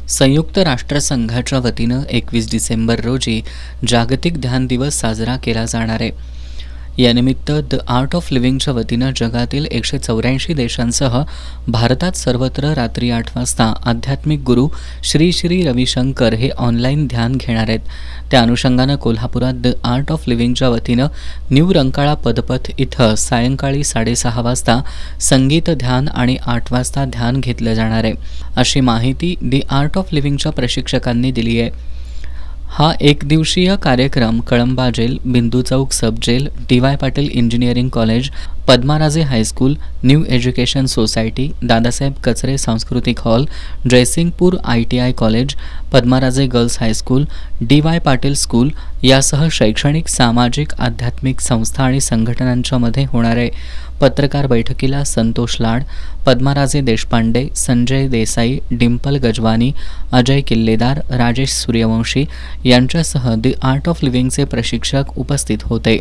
संयुक्त राष्ट्रसंघाच्या वतीनं 21 डिसेंबर रोजी जागतिक ध्यान दिवस साजरा केला जाणार आहे. यानिमित्त द आर्ट ऑफ लिव्हिंगच्या वतीनं जगातील 184 देशांसह भारतात सर्वत्र रात्री 8 वाजता आध्यात्मिक गुरु श्री श्री रविशंकर हे ऑनलाईन ध्यान घेणार आहेत. त्या अनुषंगानं कोल्हापुरात द आर्ट ऑफ लिव्हिंगच्या वतीनं न्यू रंकाळा पदपथ इथं सायंकाळी 6:30 वाजता संगीत ध्यान आणि 8 वाजता ध्यान घेतलं जाणार आहे, अशी माहिती द आर्ट ऑफ लिव्हिंगच्या प्रशिक्षकांनी दिली आहे. हा एक दिवसीय कार्यक्रम Kalamba jail, Bindu Chowk sub jail, D Y. Patil engineering college, Padmaraje high school, new education society, Dadasaheb Kachare सांस्कृतिक hall, Jaysingpur ITI college, Padmaraje girls high school, D Y. Patil school यासह शैक्षणिक, सामाजिक, आध्यात्मिक संस्था आणि संघटनांच्या मध्ये होणार आहे. पत्रकार बैठकीला संतोष लाड, पद्माराजे देशपांडे, संजय देसाई, डिंपल गजवानी, अजय किल्लेदार, राजेश सूर्यवंशी यांच्यासह द आर्ट ऑफ लिव्हिंगचे प्रशिक्षक उपस्थित होते.